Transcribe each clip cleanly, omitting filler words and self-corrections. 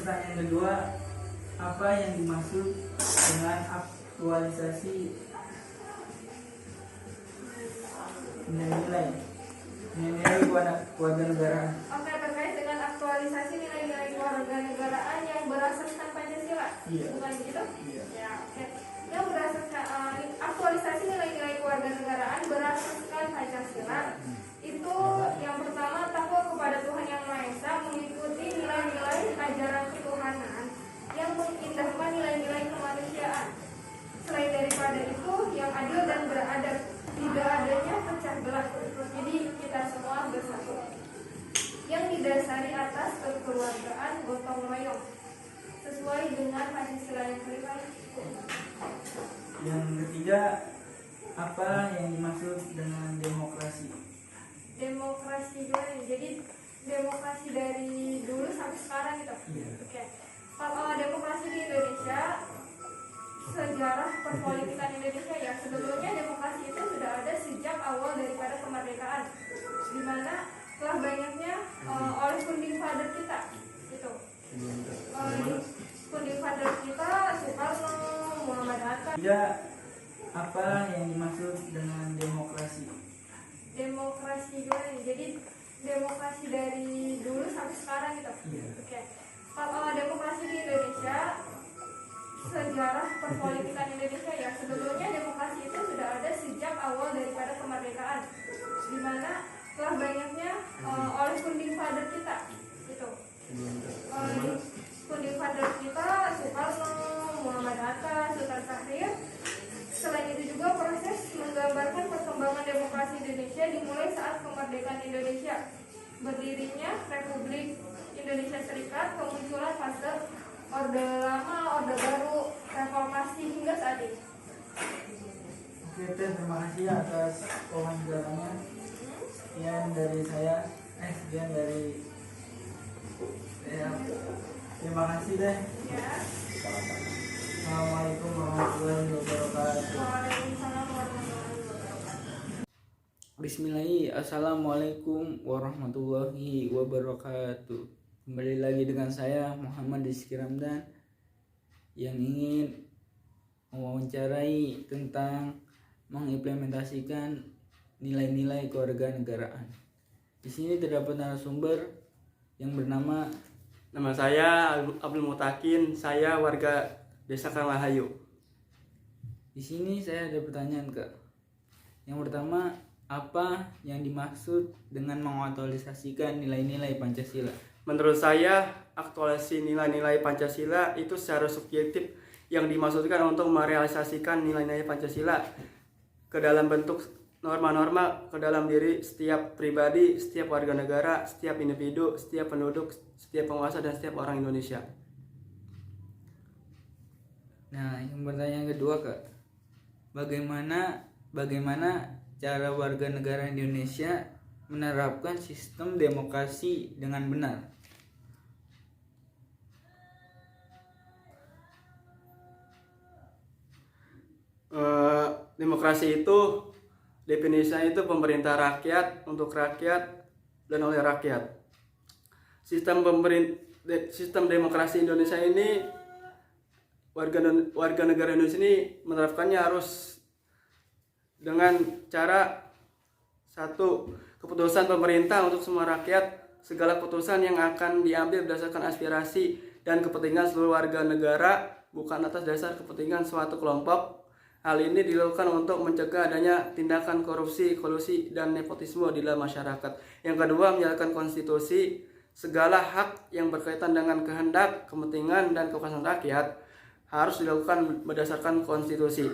Pertanyaan kedua, apa yang dimaksud dengan aktualisasi nilai-nilai kewarganegaraan? Oke, terkait dengan aktualisasi nilai-nilai kewarganegaraan yang berasaskan Pancasila. Iya. Bukan gitu? Iya. Ya, oke. Yang berasaskan aktualisasi nilai-nilai kewarganegaraan berasaskan Pancasila itu yang pertama takwa kepada Tuhan Yang Maha Esa, mengikuti nilai-nilai ajaran ketuhanan yang mengindahkan nilai-nilai kemanusiaan. Selain daripada itu, yang adil dan beradab, tidak adanya pecah belah. Jadi kita semua bersatu. Yang didasari atas kekeluargaan gotong royong sesuai dengan Pancasila yang kelima. Yang ketiga, apa yang dimaksud dengan demokrasi? Demokrasi dulu nih. Jadi demokrasi dari dulu sampai sekarang gitu. Iya. Oke. Kalau demokrasi di Indonesia, sejarah perpolitikan Indonesia ya, sebetulnya demokrasi itu sudah ada sejak awal daripada kemerdekaan, di mana telah banyaknya oleh founding father kita gitu. Founding father kita Soekarno, Muhammad Hatta. Ketiga, apa yang dimaksud dengan demokrasi? Demokrasi dulu nih. Jadi demokrasi dari dulu sampai sekarang gitu. Iya. Oke. Kalau demokrasi di Indonesia, sejarah perpolitikan Indonesia ya, sebetulnya demokrasi itu sudah ada sejak awal daripada kemerdekaan, di mana telah banyaknya oleh founding father kita gitu. Founding father kita Soekarno, Muhammad Hatta, Sultan Syahrir. Selain itu juga proses menggambarkan perkembangan demokrasi Indonesia dimulai saat kemerdekaan Indonesia, berdirinya Republik Indonesia Serikat, kemunculan fase Orde Lama, Orde Baru, reformasi hingga saat ini. Oke, terima kasih atas wawancaranya. Sekian dari saya. Sekian dari saya. Terima kasih deh. Ya. Assalamualaikum warahmatullahi wabarakatuh. Waalaikumsalam warahmatullahi wabarakatuh. Bismillahirrahmanirrahim. Assalamualaikum warahmatullahi wabarakatuh. Kembali lagi dengan saya Muhammad Rizky Ramdan yang ingin mewawancarai tentang mengimplementasikan nilai-nilai kewarganegaraan. Di sini terdapat narasumber yang bernama Nama saya Abdul Mutakin, saya warga Desa Karanglahayu. Di sini saya ada pertanyaan, Kak. Yang pertama, apa yang dimaksud dengan mengaktualisasikan nilai-nilai Pancasila? Menurut saya, aktualisasi nilai-nilai Pancasila itu secara subjektif yang dimaksudkan untuk merealisasikan nilai-nilai Pancasila ke dalam bentuk norma-norma ke dalam diri setiap pribadi, setiap warga negara, setiap individu, setiap penduduk, setiap penguasa, dan setiap orang Indonesia. Nah, yang pertanyaan kedua, Kak. Bagaimana cara warga negara Indonesia menerapkan sistem demokrasi dengan benar? Demokrasi itu definisinya itu pemerintah rakyat, untuk rakyat, dan oleh rakyat. Sistem demokrasi Indonesia ini, warga negara Indonesia ini menerapkannya harus dengan cara satu, keputusan pemerintah untuk semua rakyat. Segala keputusan yang akan diambil berdasarkan aspirasi dan kepentingan seluruh warga negara, bukan atas dasar kepentingan suatu kelompok. Hal ini dilakukan untuk mencegah adanya tindakan korupsi, kolusi, dan nepotisme di dalam masyarakat. Yang kedua, menjalankan konstitusi. Segala hak yang berkaitan dengan kehendak, kepentingan, dan kepuasan rakyat harus dilakukan berdasarkan konstitusi.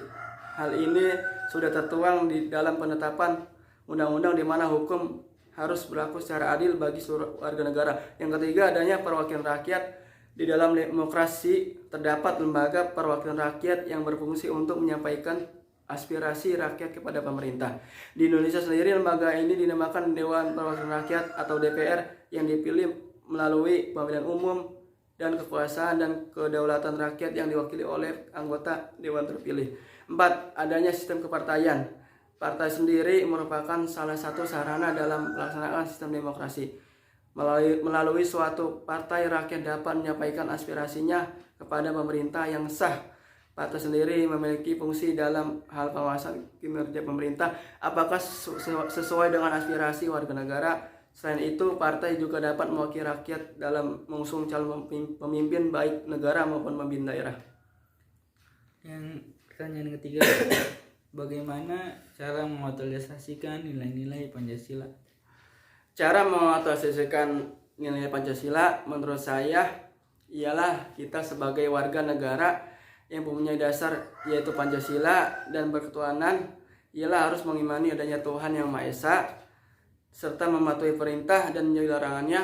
Hal ini sudah tertuang di dalam penetapan undang-undang di mana hukum harus berlaku secara adil bagi seluruh warga negara. Yang ketiga, adanya perwakilan rakyat. Di dalam demokrasi terdapat lembaga perwakilan rakyat yang berfungsi untuk menyampaikan aspirasi rakyat kepada pemerintah. Di Indonesia sendiri, lembaga ini dinamakan Dewan Perwakilan Rakyat atau DPR yang dipilih melalui pemilihan umum dan kekuasaan dan kedaulatan rakyat yang diwakili oleh anggota dewan terpilih. 4. Adanya sistem kepartaian. Partai sendiri merupakan salah satu sarana dalam pelaksanaan sistem demokrasi. Melalui suatu partai, rakyat dapat menyampaikan aspirasinya kepada pemerintah yang sah. Partai sendiri memiliki fungsi dalam hal pengawasan kinerja pemerintah apakah sesuai dengan aspirasi warga negara. Selain itu, partai juga dapat mewakili rakyat dalam mengusung calon pemimpin baik negara maupun pemimpin daerah. Yang pertanyaan ketiga, bagaimana cara mengaktualisasikan nilai-nilai Pancasila? Cara mengaktualisasikan nilai Pancasila menurut saya ialah kita sebagai warga negara yang mempunyai dasar yaitu Pancasila dan berketuhanan, ialah harus mengimani adanya Tuhan Yang Maha Esa serta mematuhi perintah dan menjauhi larangannya,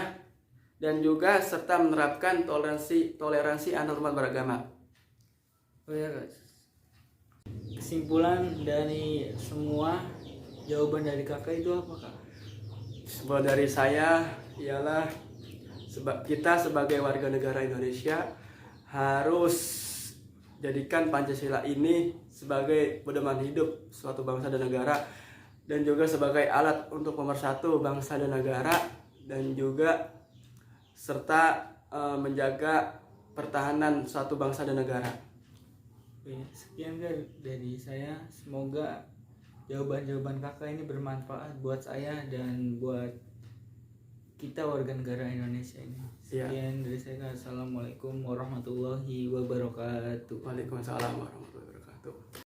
dan juga serta menerapkan toleransi antar umat beragama. Oh ya, kesimpulan dari semua jawaban dari kakak itu apa, Kak? Sebuah dari saya ialah kita sebagai warga negara Indonesia harus jadikan Pancasila ini sebagai pedoman hidup suatu bangsa dan negara, dan juga sebagai alat untuk pemersatu bangsa dan negara, dan juga serta menjaga pertahanan suatu bangsa dan negara. Oke, sekian dari saya. Semoga jawaban-jawaban kakak ini bermanfaat buat saya dan buat kita warga negara Indonesia ini. Sekian dari saya. Assalamualaikum warahmatullahi wabarakatuh. Waalaikumsalam warahmatullahi wabarakatuh.